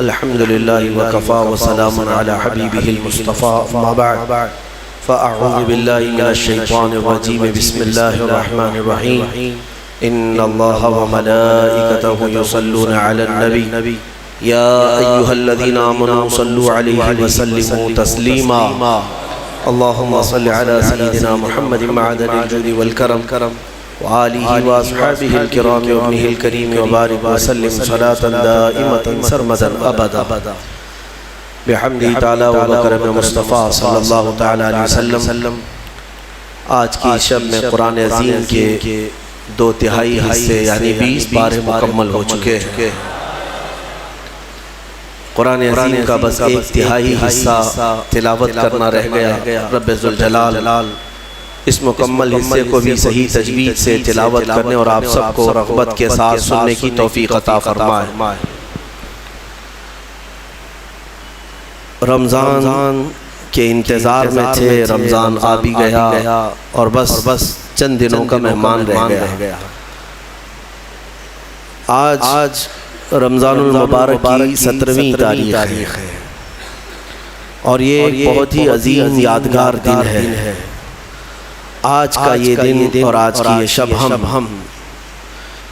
الحمد لله وكفى وسلام على حبيبه المصطفى أما بعد فأعوذ بالله من الشيطان الرجيم بسم الله الرحمن الرحيم إن الله وملائكته يصلون على النبي يا أيها الذين آمنوا صلوا عليه وسلموا تسليما اللهم صل على سيدنا محمد معدن الجود والكرم وآله وأصحابه الكرام وابنه الكريم وبارك وسلم صلاة دائمة سرمدا أبدا بحمده تعالی وبکرم مصطفیٰ صلی اللہ تعالی علیہ وسلم۔ آج کی شب میں قرآن عظیم کے 2/3 حصے یعنی 20 پارے مکمل ہو چکے ہیں۔ قرآن عظیم کا بس 1/3 حصہ تلاوت کرنا رہ گیا۔ رب ذوالجلال اس مکمل حصے کو بھی صحیح تجوید سے تلاوت کرنے اور آپ سب کو رغبت کے ساتھ سننے کی توفیق عطا فرمائے۔ رمضان کے انتظار میں تھے، رمضان آ بھی گیا اور بس چند دنوں کا مہمان رہ گیا۔ آج رمضان المبارک کی 17ویں تاریخ ہے اور یہ ایک بہت ہی عظیم یادگار دن ہے۔ آج کا یہ دن اور آج کی یہ شب ہم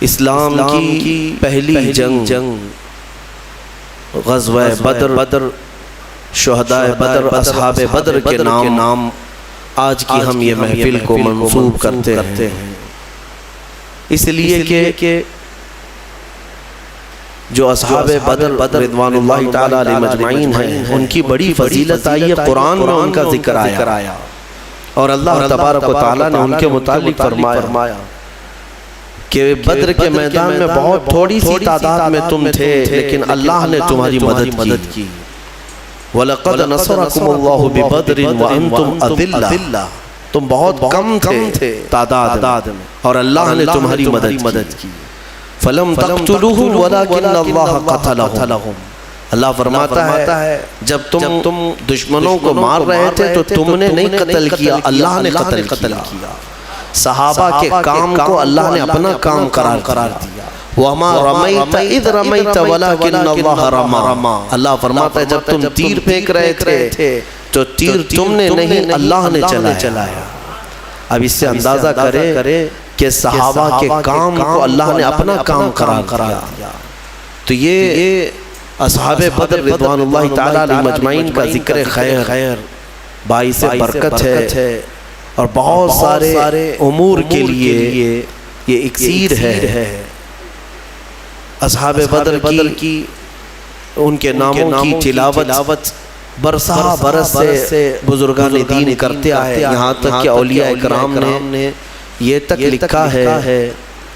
اسلام کی پہلی جنگ غزوہ بدر، شہداء بدر، اصحاب بدر کے نام آج کی ہم یہ محفل کو منسوب کرتے ہیں، اس لیے کہ جو اصحاب بدر رضوان اللہ تعالی علیہ مجمعین ہیں ان کی بڑی فضیلت آئی ہے، قرآن میں ان کا ذکر آیا اور اللہ تبارک و تعالیٰ نے ان کے متعلق فرمایا کہ بدر کے میدان میں بہت تھوڑی سی تعداد میں تم تھے لیکن اللہ نے تمہاری مدد کی۔ وَلَقَدْ نَصَرَكُمُ اللَّهُ بِبَدْرٍ وَأَنْتُمْ أَذِلَّةٌ، تم بہت کم تھے تعداد میں اور اللہ نے تمہاری مدد کی۔ فَلَمْ تَقْتُلُوهُمْ وَلَكِنَّ اللَّهَ قَتَلَهُمْ، اللہ فرماتا ہے جب تم دشمنوں کو مار رہے تھے تو تم نے نہیں قتل کیا، اللہ نے قتل کیا۔ صحابہ کے کام کو اللہ نے اپنا کام قرار دیا۔ وَمَا رَمَيْتَ إِذْ رَمَيْتَ وَلَكِنَّ اللَّهَ رَمَى، اللہ فرماتا ہے جب تم تیر پھینک رہے تھے تو تیر تم نے نہیں اللہ نے چلایا۔ اب اس سے اندازہ کرے کہ صحابہ کے کام کو اللہ نے اپنا کام قرار دیا۔ تو یہ اصحاب بدر رضوان اللہ تعالی علیہ مجمعین کا ذکر خیر باعث برکت ہے اور بہت سارے امور کے لیے یہ اکسیر ہے۔ اصحاب بدر کی ان کے ناموں کی تلاوت برسہ برس سے بزرگان دین کرتے آئے، یہاں تک کہ اولیاء اکرام نے یہ تک لکھا ہے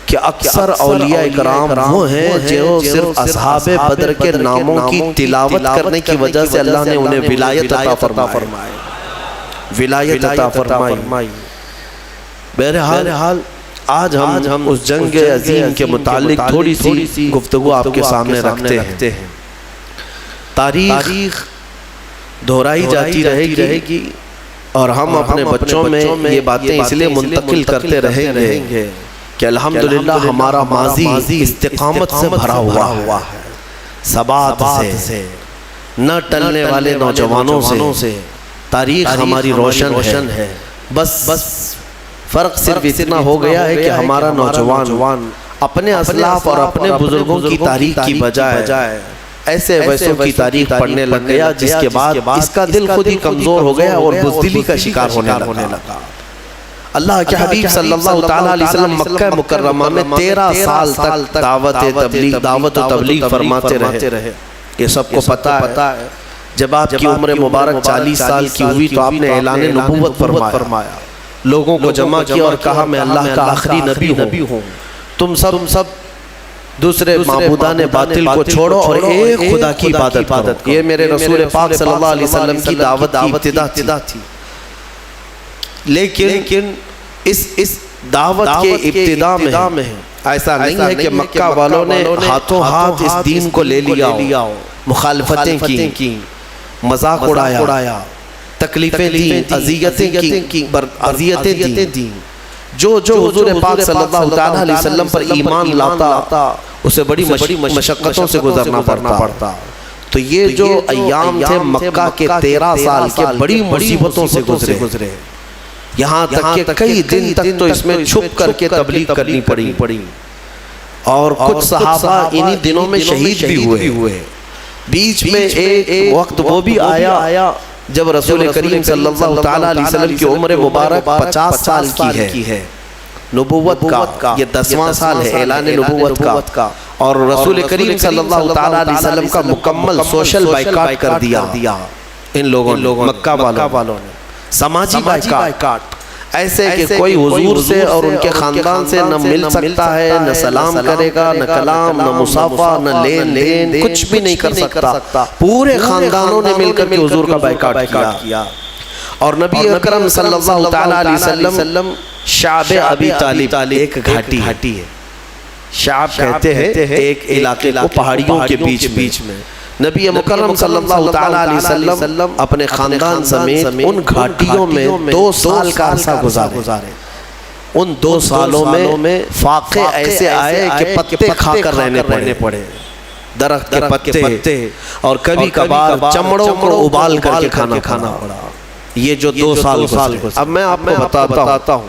کہ اکثر اولیاء اکرام وہ ہیں جو صرف اصحاب بدر کے ناموں کی تلاوت کرنے کی وجہ سے اللہ نے انہیں ولایت عطا فرمائی۔ بہرحال آج ہم اس جنگ عظیم کے متعلق تھوڑی سی گفتگو آپ کے سامنے رکھتے ہیں۔ تاریخ دہرائی جاتی رہے گی اور ہم اپنے بچوں میں یہ باتیں اس لیے منتقل کرتے رہیں گے کہ الحمدللہ ہمارا ماضی استقامت سے بھرا ہوا ہے، ثبات سے، نہ ٹلنے والے نوجوانوں سے تاریخ ہماری روشن ہے۔ بس فرق صرف اتنا ہو گیا ہے کہ ہمارا نوجوان اپنے اسلاف اور اپنے بزرگوں کی تاریخ کی بجائے ایسے ویسوں کی تاریخ پڑھنے لگ گیا جس کے بعد اس کا دل خود ہی کمزور ہو گیا اور بزدلی کا شکار ہونے لگا۔ اللہ کے حبیب صلی اللہ تعالیٰ علیہ وسلم مکہ مکرمہ میں 13 سال تک دعوت و تبلیغ فرماتے رہے۔ یہ سب کو پتہ ہے۔ جب آپ کی عمر مبارک 40 سال کی ہوئی تو آپ نے اعلان نبوت فرمایا، لوگوں کو جمع کیا اور کہا میں اللہ کا آخری نبی ہوں، تم سب دوسرے معبودان باطل کو چھوڑو اور ایک خدا کی عبادت کرو۔ یہ میرے رسول پاک صلی اللہ علیہ وسلم کی دعوت کی ابتدا تھی، لیکن اس دعوت کے ابتدا میں ایسا نہیں ہے کہ مکہ والوں نے ہاتھوں ہاتھ اس دین کو لے لیا، مخالفتیں کی، مذاق اڑایا، تکلیفیں دیں، اذیتیں دیں۔ جو حضور پاک صلی اللہ علیہ وسلم پر ایمان لاتا اسے بڑی مشقتوں سے گزرنا پڑتا۔ تو یہ جو ایام تھے مکہ کے 13 سال کے بڑی مصیبتوں سے گزرے، یہاں تک کہ کئی دن تک تو اس میں چھپ کر کے تبلیغ کرنی پڑی، اور کچھ صحابہ انہی دنوں میں شہید بھی ہوئے۔ بیچ میں ایک وقت وہ بھی آیا جب رسول کریم صلی اللہ تعالیٰ علیہ وسلم کی عمر مبارک 50 سال کی ہے، نبوت کا یہ 10واں سال ہے اعلان نبوت کا، اور رسول کریم صلی اللہ تعالیٰ علیہ وسلم کا مکمل سوشل بائیکاٹ کر دیا ان لوگوں مکہ والوں نے، سماجی بائیکاٹ، ایسے کہ کوئی حضور سے اور ان کے خاندان سے نہ مل سکتا ہے، نہ سلام کرے گا، نہ کلام، نہ مصافحہ، نہ لین دین، کچھ بھی نہیں کر سکتا۔ پورے خاندانوں نے مل کر کے حضور کا بائیکاٹ کیا، اور نبی اکرم صلی اللہ تعالیٰ علیہ وسلم شعب ابی طالب، ایک گھاٹی ہے، شعب کہتے ہیں ایک علاقے کو پہاڑیوں کے بیچ میں، نبی مکرم صلی اللہ تعالیٰ علیہ وسلم اپنے خاندان سمیت ان گھاٹیوں میں 2 سال کا عرصہ گزارے۔ ان 2 سالوں میں فاقے ایسے آئے کہ پتے کھا کر رہنے پڑے، درخت کے پتے، اور کبھی کبھار چمڑوں کو ابال کر کے کھانا پڑا۔ یہ جو 2 سال گزرے، اب میں آپ کو بتاتا ہوں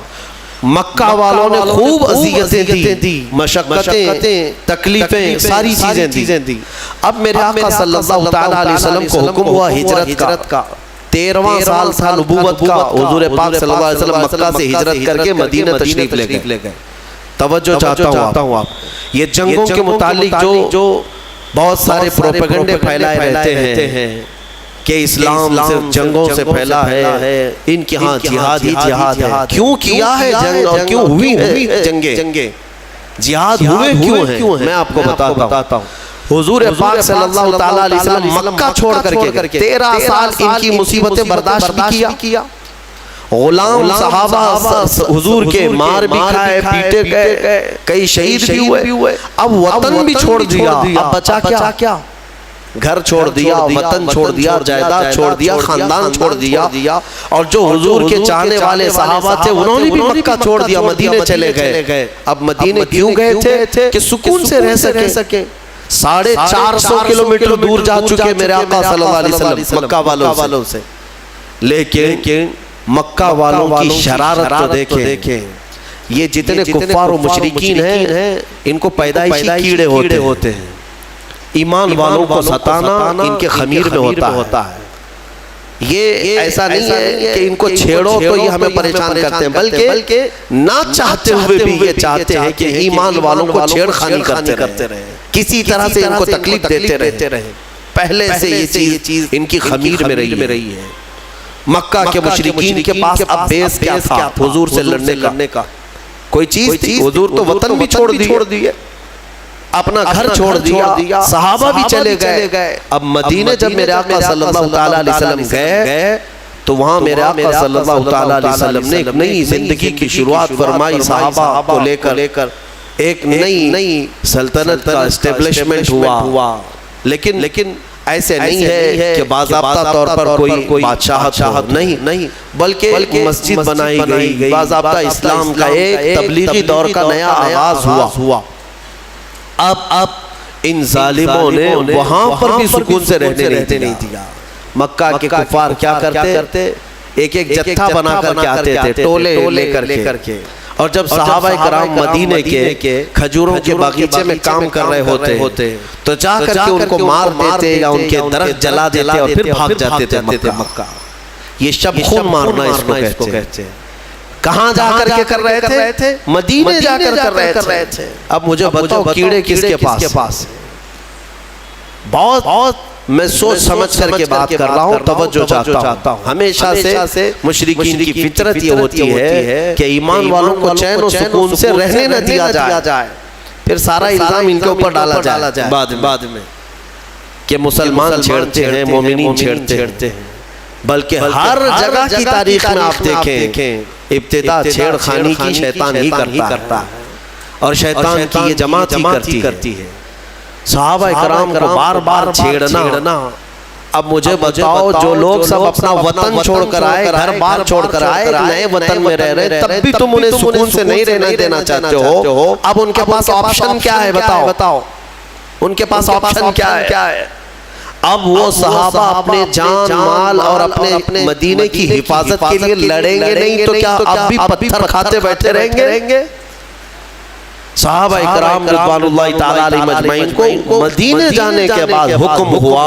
مکہ والوں نے خوب اذیتیں دی، مشقتیں، تکلیفیں، ساری چیزیں دی۔ اب میرے آقا صلی اللہ تعالیٰ علیہ وسلم کو حکم ہوا ہجرت کا، 13واں سال تھا نبوت کا، حضور پاک صلی اللہ علیہ وسلم مکہ سے ہجرت کر کے مدینہ تشریف لے گئے۔ توجہ چاہتا ہوں آپ، یہ جنگوں کے متعلق جو بہت سارے پروپیگنڈے پھیلائے رہتے ہیں کہ اسلام صرف جنگوں سے پھیلا ہے، ان کے ہاں جہاد ہے، کیوں کیا ہے جنگ اور کیوں ہوئی ہے جنگیں، جہاد ہوئے کیوں ہیں، میں آپ کو بتاتا ہوں۔ حضور پاک صلی اللہ تعالیٰ علیہ وسلم مکہ چھوڑ کر کے 13 سال ان کی مصیبتیں برداشت بھی کیا، غلام صحابہ حضور کے مار بھی کھائے، پیٹے گئے، کئی شہید بھی ہوئے، اب وطن بھی چھوڑ دیا، اب بچا کیا، گھر چھوڑ دیا، وطن چھوڑ دیا، جائیداد چھوڑ دیا، خاندان چھوڑ دیا، اور جو حضور کے چاہنے والے صحابہ تھے انہوں نے بھی مکہ چھوڑ دیا، مدینے چلے گئے۔ اب مدینے کیوں گئے تھے؟ کہ سکون سے رہ سکے۔ 450 کلومیٹر دور جا چکے میرے آقا صلی اللہ علیہ وسلم مکہ والوں سے، لیکن مکہ والوں کی شرارت کو دیکھیں، یہ جتنے کفار و مشرکین ہیں ان کو پیدائشی کیڑے ہوتے ہیں، ایمان والوں کو ستانا ان کے خمیر میں ہوتا ہے۔ یہ ایسا نہیں ہے کہ ان کو چھیڑو تو یہ ہمیں پریشان کرتے ہیں، بلکہ نہ چاہتے ہوئے بھی یہ چاہتے ہیں کہ ایمان والوں کو چھیڑ خانی کرتے رہے، کسی طرح سے ان کو تکلیف دیتے رہے۔ پہلے سے یہ چیز ان کی خمیر میں رہی ہے۔ مکہ کے مشرکین کے پاس اب بیس کیا تھا؟ حضور سے لڑنے کا کوئی چیز تھی؟ حضور تو وطن بھی چھوڑ دیے، اپنا گھر چھوڑ دیا، صحابہ بھی چلے گئے۔ اب مدینہ جب میرے آقا صلی اللہ تعالیٰ علیہ وسلم گئے تو وہاں میرے آقا صلی اللہ تعالیٰ علیہ وسلم نے ایک نئی زندگی کی شروعات فرمائی، صحابہ کو لے کر ایک نئی سلطنت کا اسٹیبلشمنٹ ہوا۔ لیکن ایسے نہیں ہے کہ باضابطہ طور پر کوئی بادشاہت نہیں، بلکہ مسجد بنائی گئی، باضابطہ اسلام کا ایک تبلیغی دور کا نیا آغاز ہوا۔ اب ان ظالموں نے وہاں پر بھی سکون سے رہنے نہیں دیا۔ مکہ کے کفار کیا کرتے؟ ایک جتھا بنا کر کے آتے تھے، ٹولے لے کر کے، اور جب صحابہ کرام مدینے کے کھجوروں کے باغیچے میں کام کر رہے ہوتے تو جا کر کے ان کو مار دیتے یا ان کے درخت جلا دیتے اور پھر بھاگ جاتے تھے مکہ۔ یہ شب خون مارنا اس کو کہتے ہیں۔ کہاں جا کر کے کر رہے تھے؟ مدینے جا کر رہے تھے۔ اب مجھے بتاؤ کیڑے کس کے پاس؟ بہت میں سوچ سمجھ کر کے بات کر رہا ہوں، توجہ چاہتا ہوں۔ ہمیشہ سے مشرکین کی فطرت یہ ہوتی ہے کہ ایمان والوں کو چین و سکون سے رہنے نہ دیا جائے، پھر سارا الزام ان کے اوپر ڈالا جائے بعد میں کہ مسلمان چھیڑتے ہیں، مومنین چھیڑتے ہیں۔ بلکہ ہر جگہ کی تاریخ میں آپ دیکھیں ابتدا چھیڑ خانی کی شیطان ہی کرتا ہے، اور شیطان کی یہ جماعت ہی کرتی ہے۔ صحابہ کرام کو بار بار چھیڑنا۔ اب مجھے بتاؤ جو لوگ سب اپنا وطن چھوڑ کر آئے، گھر بار چھوڑ کر آئے، نئے وطن میں رہ رہے، تب بھی تم انہیں سکون سے نہیں رہنے دینا چاہتے ہو۔ اب ان کے پاس آپشن کیا ہے؟ بتاؤ ان کے پاس آپشن کیا ہے؟ اب وہ صحابہ اپنے جان مال اور اپنے مدینے کی حفاظت کے لیے لڑیں گے نہیں تو کیا اب بھی پتھر کھاتے بیٹھے رہیں گے؟ صحابہ اکرام رضوان اللہ تعالی علیہ مجمعین کو مدینے جانے کے بعد حکم ہوا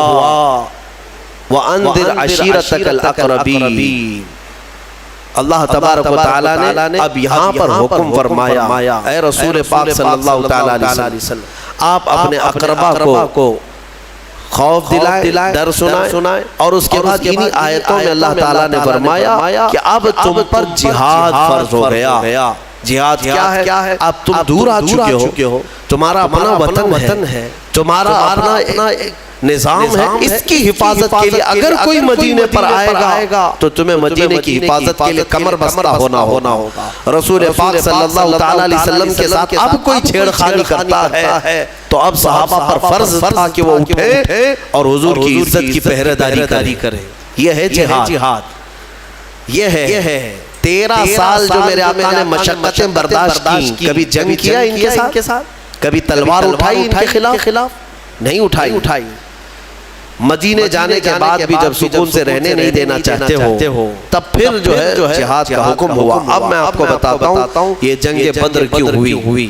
وَأَنذِرْ عَشِيرَتَكَ الْأَقْرَبِينَ، اللہ تبارک و تعالیٰ نے اب یہاں پر حکم فرمایا اے رسول پاک صلی اللہ تعالیٰ علیہ وسلم، آپ اپنے اقربا کو خوف دلائیں، ڈر سنائیں، اور اس کے بعد انہی آیتوں میں اللہ تعالیٰ نے فرمایا کہ اب تم پر جہاد فرض ہو گیا۔ جہاد کیا ہے؟ اب تم دور آ چکے ہو، تمہارا اپنا وطن ہے، تمہارا اپنا نظام ہے، اس کی حفاظت کے لیے اگر کوئی مدینے پر آئے گا تو تمہیں مدینے کی حفاظت کے لیے کمر بستہ ہونا ہوگا۔ رسول پاک صلی اللہ تعالیٰ علیہ وسلم کے ساتھ اب کوئی چھیڑ خانی کرتا ہے تو اب صحابہ پر فرض تھا کہ وہ اٹھے اور حضور کی عزت کی پہرے داری کریں۔ یہ ہے جہاد، یہ ہے 13 سال جو میرے آقا نے مشقتیں برداشت کی، کبھی جنگ کیا ان کے ساتھ، کبھی تلوار اٹھائی ان کے خلاف نہیں اٹھائی۔ مدینے جانے کے بعد بھی جب سکون سے رہنے نہیں دینا چاہتے ہو تب پھر جو ہے جہاد کا حکم ہوا۔ اب میں آپ کو بتاتا ہوں یہ جنگ بدر کیوں ہوئی۔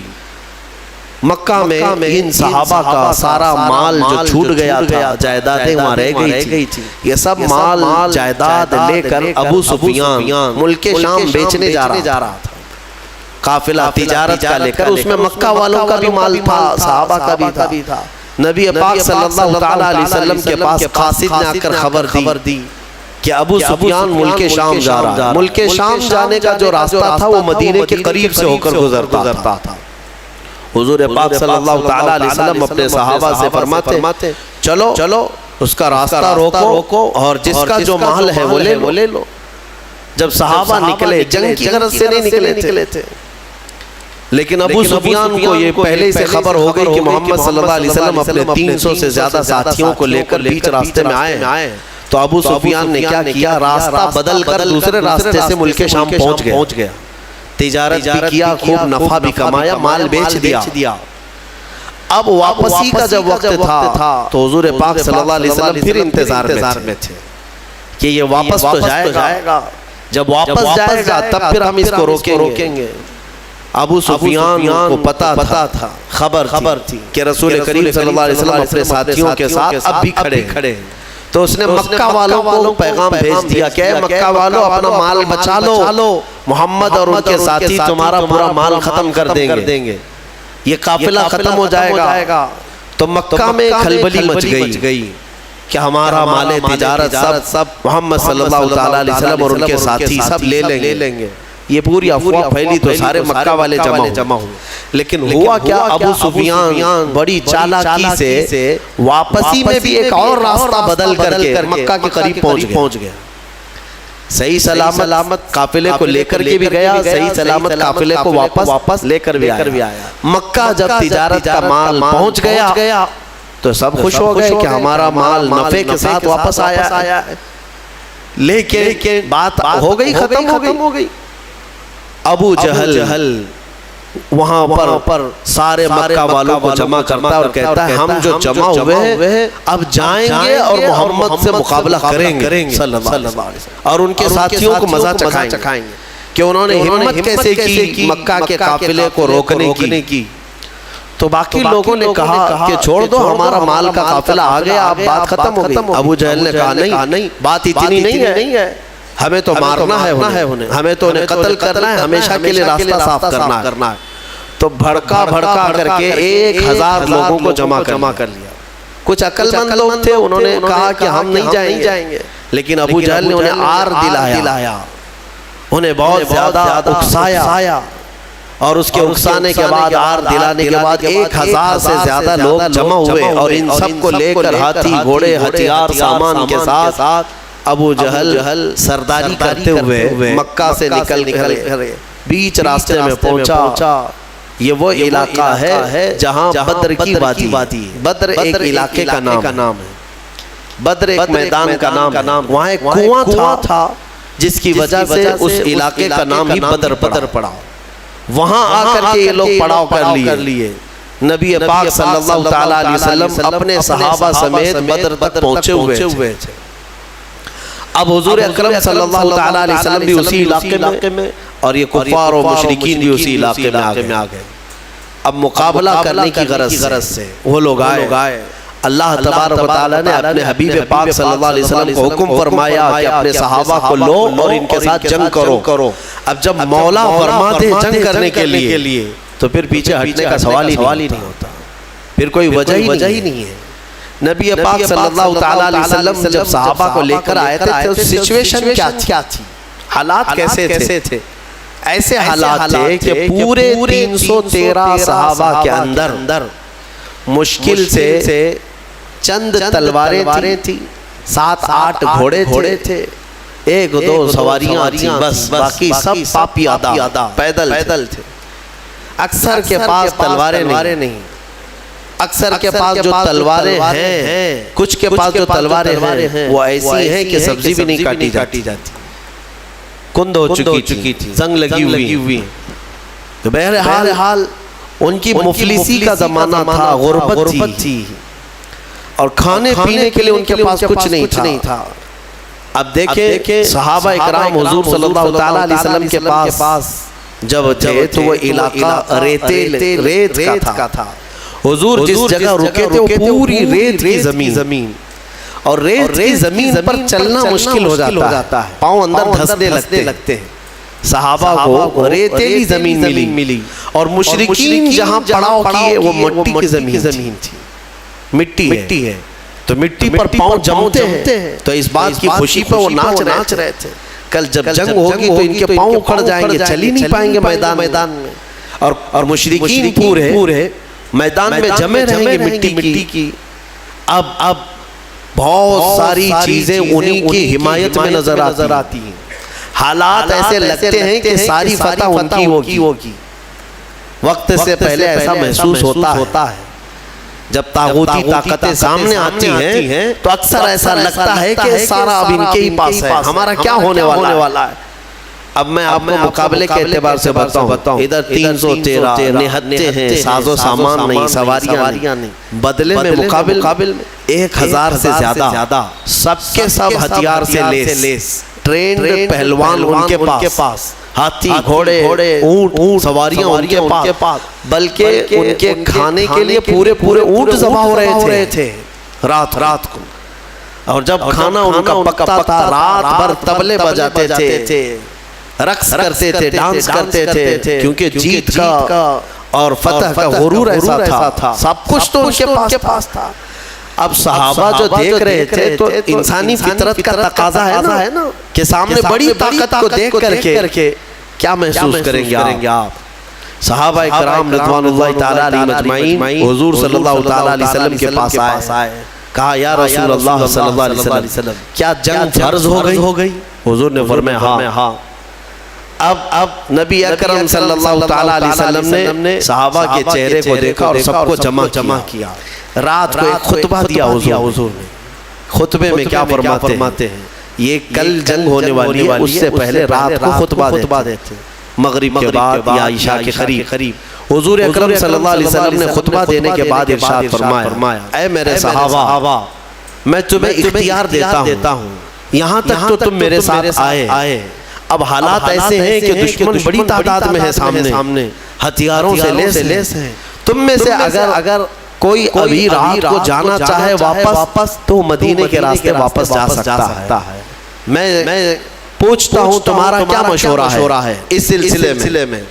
مکہ میں ان صحابہ کا سارا مال جو چھوٹ گیا تھا، جائیدادیں وہاں رہ گئی تھی، یہ سب مال جائیداد لے کر ابو سفیان ملک شام بیچنے جا رہا تھا۔ قافلہ تجارت کا لے کر، اس میں مکہ والوں کا بھی مال تھا، صحابہ کا بھی تھا۔ نبی پاک صلی اللہ تعالیٰ علیہ وسلم کے پاس قاصد نے آ کر خبر دی کہ ابو سفیان ملک شام جا رہا ہے۔ ملک شام جانے کا جو راستہ تھا وہ مدینے کے قریب سے ہو کر گزرتا تھا۔ حضور پاک صلی اللہ تعالیٰ علیہ وسلم اپنے صحابہ سے فرماتے چلو اس کا راستہ روکو اور جس کا جو مال ہے وہ لے لو۔ جب صحابہ نکلے، جنگ کی غرض سے نہیں نکلے تھے، لیکن ابو سفیان کو یہ پہلے سے خبر ہو گئی کہ محمد صلی اللہ علیہ وسلم اپنے 300 سے زیادہ ساتھیوں کو لے کر بیچ راستے میں آئے، تو ابو سفیان نے کیا کیا، راستہ بدل کر دوسرے راستے سے ملک شام پہنچ گیا، تجارت بھی کیا، خوب نفع بھی کمایا، مال بیچ دیا۔ اب واپسی کا جب وقت تھا تو حضور پاک صلی اللہ علیہ وسلم پھر انتظار میں تھے کہ یہ واپس تو جائے گا، جب واپس جائے گا تب پھر ہم اس کو روکیں گے۔ ابو سفیان کو پتا تھا، خبر تھی کہ رسول کریم صلی اللہ علیہ وسلم اپنے ساتھیوں کے ساتھ اب بھی کھڑے، تو اس نے مکہ والوں کو پیغام بھیج دیا کہ اے مکہ والوں اپنا مال بچا لو، محمد اور ان کے ساتھی تمہارا پورا مال ختم کر دیں گے، یہ قافلہ ختم ہو جائے گا۔ تو مکہ میں کھلبلی مچ گئی کہ ہمارا مال تجارت سب محمد صلی اللہ تعالیٰ علیہ وسلم اور ان کے ساتھی سب لے لیں گے۔ یہ پوری افواہ پھیلی تو سارے مکہ والے جمع ہوئے، لیکن ہوا کیا، ابو سفیان بڑی چالاکی سے واپسی میں بھی ایک اور راستہ بدل کر کے مکہ کے قریب پہنچ گیا۔ صحیح سلامت قافلے کو لے کر کے بھی گیا، صحیح سلامت قافلے کو واپس لے کر بھی آیا۔ مکہ جب تجارت کا مال پہنچ گیا تو سب خوش ہو گئے کہ ہمارا مال نفع کے ساتھ واپس آیا ہے، لیکن بات ہو گئی، ختم ہو گئی۔ ابو جہل وہاں پر سارے مکہ والوں کو جمع کرتا ہے اور کہتا ہے ہم جو جمع ہوئے ہیں اب جائیں گے اور محمد سے مقابلہ کریں گے صلی اللہ علیہ وسلم، اور ان کے ساتھیوں کو مزہ چکھائیں گے کہ انہوں نے ہمت کیسے کی مکہ کے قافلے کو روکنے کی۔ تو باقی لوگوں نے کہا کہ چھوڑ دو، ہمارا مال کا قافلہ آ گیا، اب بات ختم ہو گئی۔ ابو جہل نے کہا نہیں، بات اتنی نہیں ہے، ہمیں تو مارنا ہے انہیں، ہمیں تو انہیں قتل کرنا ہے، ہمیشہ کے لیے راستہ صاف کرنا ہے۔ تو بھڑکا کر کے 1000 لوگوں کو جمع کر لیا۔ کچھ عقل مند لوگ تھے، انہوں نے کہا کہ ہم نہیں جائیں گے، لیکن ابو جہل نے انہیں آر دلایا، انہیں بہت زیادہ اکسایا، اور اس کے اکسانے کے بعد آر دلانے کے بعد 1000 سے زیادہ لوگ جمع ہوئے، اور ان سب کو لے کر ہاتھی گھوڑے ہتھیار سامان کے ساتھ ابو جہل سرداری کرتے ہوئے مکہ سے نکل کر بیچ راستے میں پہنچا۔ یہ وہ علاقہ ہے جہاں بدر کی وادی، بدر ایک علاقے کا نام ہے، بدر ایک میدان کا نام، وہاں ایک کنواں تھا جس کی وجہ سے اس علاقے کا نام ہی بدر پڑا۔ وہاں آ کر کے یہ لوگ پڑاؤ کر لیے، نبی پاک صلی اللہ تعالیٰ علیہ وسلم اپنے صحابہ سمیت بدر تک پہنچے ہوئے تھے۔ اب حضور اکرم صلی اللہ تعالیٰ علیہ وسلم بھی اسی علاقے میں اور یہ کفار و مشرکین بھی اسی علاقے میں آ گئے۔ اب مقابلہ کرنے کی غرض سے وہ لوگ آئے۔ اللہ تبارک و تعالیٰ نے اپنے حبیب پاک صلی اللہ علیہ وسلم کو حکم فرمایا کہ اپنے صحابہ کو لو اور ان کے ساتھ جنگ کرو۔ اب جب مولا فرماتے جنگ کرنے کے لیے تو پھر پیچھے ہٹنے کا سوال ہی نہیں ہوتا، پھر کوئی وجہ ہی نہیں ہے۔ نبی پاک صلی اللہ تعالیٰ علیہ وسلم جب صحابہ کو لے کر آئے تھے تو سچویشن کیا تھی، حالات کیسے تھے؟ ایسے حالات تھے کہ پورے 313 صحابہ کے اندر مشکل سے چند تلواریں تھیں، 7-8 گھوڑے تھے، 1-2 سواریاں تھیں، بس باقی سب پاپیادہ پیدل تھے۔ اکثر کے پاس تلواریں نہیں، اکثر کے پاس جو تلواریں ہیں، کچھ کے پاس جو تلواریں ہیں وہ ایسی ہیں کہ سبزی بھی نہیں کاٹی جاتی، کند ہو چکی تھی، زنگ لگی ہوئی۔ تو بہرحال ان کی مفلسی کا زمانہ تھا، غربت تھی، اور کھانے پینے کے لیے ان کے پاس کچھ نہیں تھا۔ اب دیکھیں صحابہ اکرام حضور صلی اللہ تعالیٰ علیہ وسلم کے پاس جب تھے تو وہ علاقہ ریت کا تھا۔ حضور جس جگہ رکے تھے وہ پوری ریت کی زمین، اور ریت کی زمین پر چلنا مشکل ہو جاتا ہے، پاؤں اندر دھسنے لگتے ہیں۔ صحابہ کو ریتیلی زمین ملی، اور مشرکین جہاں پڑاؤ کیے وہ مٹی کی زمین تھی، مٹی ہے، تو مٹی پر پاؤں جمتے ہیں، تو اس بات کی خوشی پہ وہ ناچ رہے تھے۔ کل جب جنگ ہوگی تو ان کے پاؤں اکھڑ جائیں گے، چل ہی نہیں پائیں گے میدان میں، اور مشرکین پورے میدان میں جمے رہیں گے مٹی کی۔ اب بہت ساری چیزیں انہی کی حمایت میں نظر آتی ہیں، حالات ایسے لگتے ہیں کہ ساری فتح ان کی ہوگی۔ وقت سے پہلے ایسا محسوس ہوتا ہے، جب طاغوتی طاقتیں سامنے آتی ہیں تو اکثر ایسا لگتا ہے کہ سارا اب ان کے ہی پاس ہے، ہمارا کیا ہونے والا ہے۔ اب میں آپ کو مقابلے کے اعتبار سے بتاؤں، ادھر 313 نہتے ہیں، ساز و سامان نہیں، سواریاں نہیں، بدلے میں مقابل میں 1000 سے زیادہ سب کے سب ہتھیار سے لیس، ٹرینڈ پہلوان ان کے پاس، ہاتھی گھوڑے اونٹ سواریاں ان کے پاس، بلکہ ان کے کھانے کے لیے پورے اونٹ ذبح ہو رہے تھے رات کو، اور جب کھانا ان کا پکتا تھا رات بھر طبلے بجاتے تھے، رقص کرتے تھے، ڈانس کرتے تھے، کیونکہ جیت کا اور فتح کا غرور ایسا تھا، سب کچھ تو ان کے پاس تھا۔ اب صحابہ جو دیکھ رہے تھے تو انسانی فطرت کا تقاضا ہے نا کہ سامنے بڑی طاقت کو دیکھ کر کے کیا محسوس کریں گے آپ؟ صحابہ اکرام رضوان اللہ تعالیٰ علیہ مجمعین حضور صلی اللہ تعالیٰ علیہ وسلم کے پاس آئے، کہا یا رسول اللہ صلی اللہ علیہ وسلم کیا جنگ فرض ہو گئی؟ حضور نے فرمایا ہاں۔ اب نبی اکرم صلی اللہ تعالیٰ علیہ وسلم نے صحابہ کے چہرے کو دیکھا اور سب کو جمع کیا، رات کو ایک خطبہ دیا حضور نے۔ خطبے میں کیا فرماتے ہیں؟ یہ کل جنگ ہونے والی ہے، اس سے پہلے رات کو خطبہ دیتے، مغرب کے بعد یا عشاء کے قریب۔ حضور اکرم صلی اللہ علیہ وسلم نے خطبہ دینے کے بعد ارشاد فرمایا، اے میرے صحابہ میں تمہیں اختیار دیتا ہوں، یہاں تک تو تم میرے ساتھ آئے، اب حالات ایسے ہیں کہ دشمن بڑی تعداد میں ہے سامنے، ہتھیاروں سے لیس ہیں، تم میں سے اگر کوئی ابھی رات کو جانا چاہے واپس تو مدینے کے راستے واپس جا سکتا ہے۔ میں پوچھتا ہوں تمہارا کیا مشورہ ہے اس سلسلے میں؟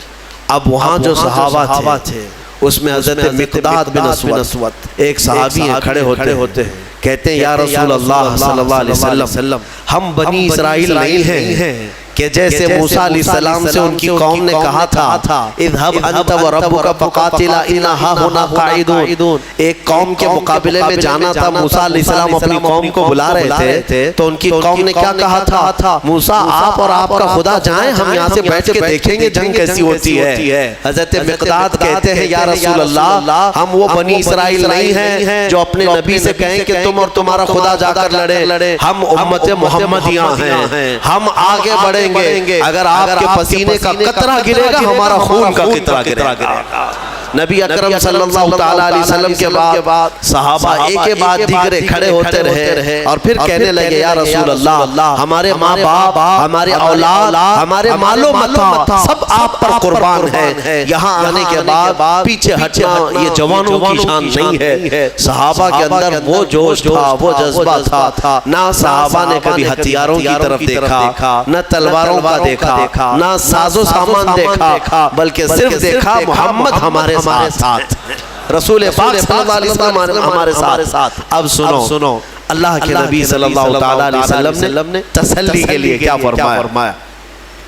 اب وہاں جو صحابہ تھے اس میں حضرت مقداد بن اسود ایک صحابی ہیں، کھڑے ہوتے ہیں، کہتے ہیں یا رسول اللہ صلی اللہ علیہ وسلم ہم بنی اسرائیل نہیں ہیں کہ جیسے موسیٰ علیہ السلام سے ان کی قوم نے کہا تھا اذهب انت وربک فقاتلا انا ہاہنا قاعدون، ایک قوم کے مقابلے میں جانا تھا، موسیٰ علیہ السلام اپنی قوم کو بلا رہے تھے تو ان کی قوم نے کیا کہا تھا؟ موسیٰ آپ اور آپ کا خدا جائیں، ہم یہاں سے بیٹھ کے دیکھیں گے جنگ کیسی ہوتی ہے۔ حضرت مقداد کہتے ہیں یا رسول اللہ ہم وہ بنی اسرائیل نہیں ہیں جو اپنے نبی سے کہیں کہ تم اور تمہارا خدا جا کر لڑے، ہم امت محمدیاں ہیں، ہم آگے بڑھیں گے، اگر آپ کے پسینے کا قطرہ گرے گا ہمارا خون کا قطرہ گرے گا۔ نبی اکرم صلی اللہ تعالیٰ علیہ وسلم کے بعد صحابہ ایک کے بعد دیگرے کھڑے ہوتے رہے اور پھر کہنے لگے یا رسول اللہ ہمارے ماں باپ، ہمارے اولاد، ہمارے مال و متاع سب آپ پر قربان ہے، یہاں آنے کے بعد پیچھے ہٹنا یہ جوانوں کی شان نہیں ہے۔ صحابہ کے اندر وہ جوش تھا، وہ جذبہ تھا، نہ صحابہ نے کبھی ہتھیاروں کی طرف دیکھا، نہ تلواروں کا دیکھا، نہ ساز و سامان دیکھا، بلکہ صرف دیکھا محمد ہمارے ساتھ، رسول پاک صلی اللہ علیہ وسلم ہمارے ساتھ۔ اب سنو اللہ کے نبی صلی اللہ تعالیٰ علیہ وسلم نے تسلی کے لیے کیا فرمایا؟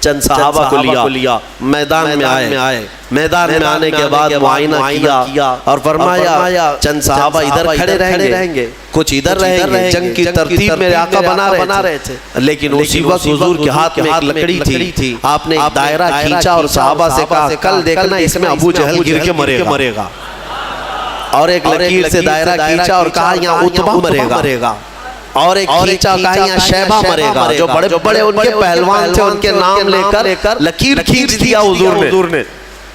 چند صحابہ کو لیا، میدان میں آئے، میدان میں آنے کے بعد معائنہ کیا اور فرمایا چند صحابہ ادھر کھڑے رہیں گے، کچھ ادھر رہیں گے۔ جنگ کی ترتیب میرے آقا بنا رہے تھے، لیکن اسی وقت حضور کے ہاتھ میں ایک لکڑی تھی، آپ نے ایک دائرہ کھینچا اور صحابہ سے کہا کل دیکھنا اس میں ابو جہل گر کے مرے گا، اور ایک لکیر سے دائرہ کھینچا اور کہا یہاں عتبہ مرے گا، اور ایک کھینچا کہا یہاں شیبہ مرے گا۔ جو بڑے بڑے ان کے پہلوان تھے ان کے نام لے کر لکیر کھینچ دیا حضور نے۔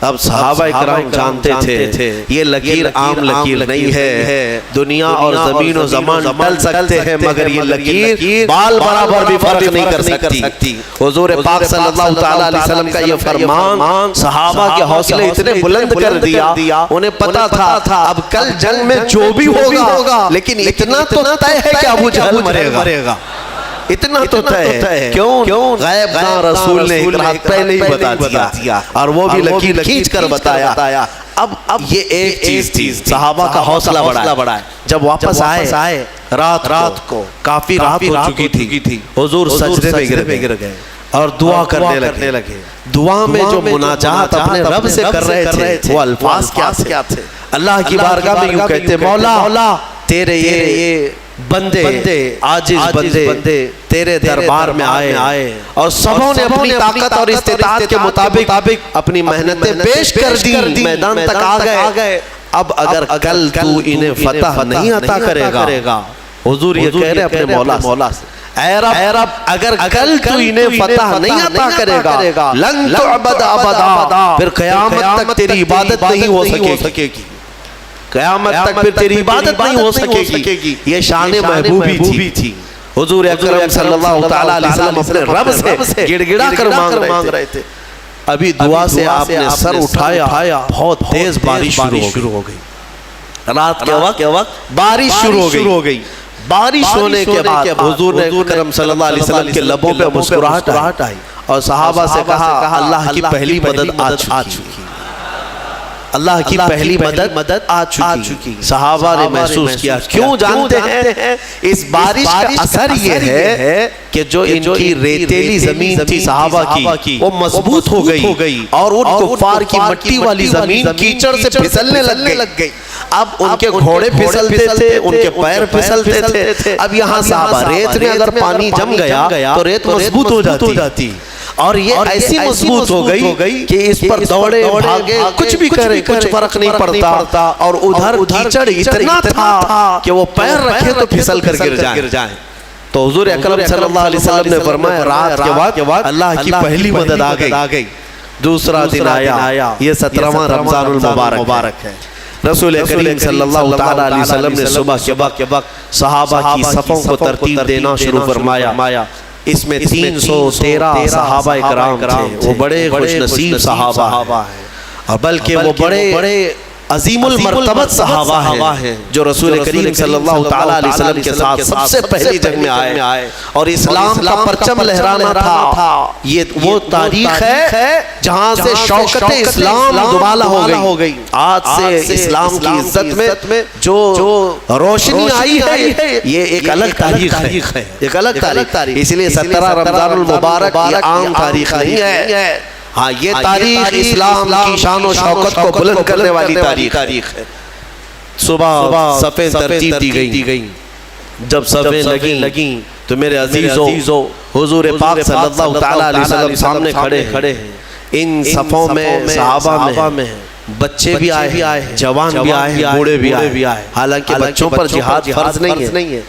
اب صحابہ کرام جانتے تھے یہ لکیر عام لکیر نہیں ہے، دنیا اور زمین و زمان ڈل سکتے ہیں مگر یہ لکیر بال برابر بھی فرق نہیں کر سکتی۔ حضور پاک صلی اللہ تعالیٰ علیہ وسلم کا یہ فرمان صحابہ کے حوصلے اتنے بلند کر دیا، انہیں پتا تھا اب کل جنگ میں جو بھی ہوگا لیکن اتنا تو طے ہے کہ ابو جہل مرے گا، اتنا تو طے ہے۔ کیوں؟ غیب کا رسول نے ایک رات پہلے ہی بتا دیا اور وہ بھی لکیر کھینچ کر بتایا۔ اب یہ ایک چیز تھی، صحابہ کا حوصلہ بڑھا ہے۔ جب واپس آئے رات کو کافی رات ہو چکی تھی، حضور سجدے میں گر گئے اور دعا کرنے لگے۔ دعا میں جو مناجات اپنے رب سے کر رہے تھے وہ الفاظ کیا تھے؟ اللہ کی بارگاہ میں یوں کہتے مولا تیرے یہ بندے عاجز بندے تیرے دربار میں آئے اور سبوں نے اپنی طاقت اور استطاعت کے مطابق اپنی محنتیں پیش کر دی، میدان تک آ گئے۔ اب اگر کل تو انہیں فتح نہیں عطا کرے گا، حضور یہ کہہ رہے اپنے مولا سے، اے رب اگر کل تو انہیں فتح نہیں عطا کرے گا لن تعبد ابدا، پھر قیامت تک تیری عبادت نہیں ہو سکے گی، قیامت تک پھر تیری عبادت نہیں ہو سکے گی۔ یہ شان محبوبی تھی۔ حضور اکرم صلی اللہ تعالیٰ علیہ وسلم اپنے رب سے گڑ گڑا کر مانگ رہے تھے۔ ابھی دعا سے آپ نے سر اٹھایا، بہت تیز بارش شروع ہو گئی، رات کے وقت بارش شروع ہو گئی۔ بارش ہونے کے بعد حضور اکرم صلی اللہ علیہ وسلم کے لبوں پہ مسکراہٹ آئی اور صحابہ سے کہا اللہ کی پہلی مدد آ چکی، اللہ کی پہلی مدد آ چکی۔ صحابہ نے محسوس کیا، کیوں جانتے ہیں؟ اس بارش کا اثر یہ ہے کہ جو ان کی ریتیلی زمین تھی صحابہ کی وہ مضبوط ہو گئی اور ان کفار کی مٹی والی زمین کیچڑ سے پھسلنے لگ گئی۔ اب ان کے گھوڑے پھسلتے تھے، ان کے پیر پھسلتے تھے۔ اب یہاں صحابہ ریت میں اگر پانی جم گیا تو ریت مضبوط ہو جاتی اور یہ ایسی مضبوط ہو گئی کہ اس پر دوڑے بھاگے کچھ بھی کرے کچھ فرق نہیں پڑتا، اور ادھر کیچڑ اتنا تھا کہ وہ پیر رکھے تو پھسل کر گر جائیں۔ تو حضور اکرم صلی اللہ علیہ وسلم نے فرمایا رات کے بعد اللہ کی پہلی مدد آ گئی۔ دوسرا دن آیا، یہ 17واں رمضان المبارک ہے۔ رسول کریم صلی اللہ تعالیٰ علیہ وسلم نے صبح کے وقت صحابہ کی صفوں کو ترتیب دینا شروع فرمایا۔ اس میں 313 صحابہ اکرام تھے، وہ بڑے خوش نصیب صحابہ ہیں، اور بلکہ وہ بڑے عظیم المرتبت صحابہ ہیں جو رسول کریم صلی اللہ تعالیٰ علیہ وسلم کے ساتھ سب سے پہلی جنگ میں آئے اور اسلام کا پرچم لہرانا تھا۔ یہ وہ تاریخ ہے جہاں سے شوکت اسلام دوبالا ہو گئی۔ آج سے اسلام کی عزت میں جو روشنی آئی ہے یہ ایک الگ تاریخ ہے، ایک الگ تاریخ۔ اس لیے 17 رمضان المبارک یہ عام تاریخ نہیں ہے، ہاں یہ تاریخ اسلام کی شان و شوکت کو بلند کرنے والی تاریخ ہے۔ صبح صفیں ترتیب دی گئی، جب صفیں لگیں تو میرے عزیزو حضور پاک صلی اللہ تعالیٰ علیہ وسلم سامنے کھڑے ہیں۔ ان صفوں میں صحابہ میں بچے بھی آئے، جوان بھی آئے، بوڑھے بھی آئے۔ حالانکہ بچوں پر جہاد فرض نہیں ہے،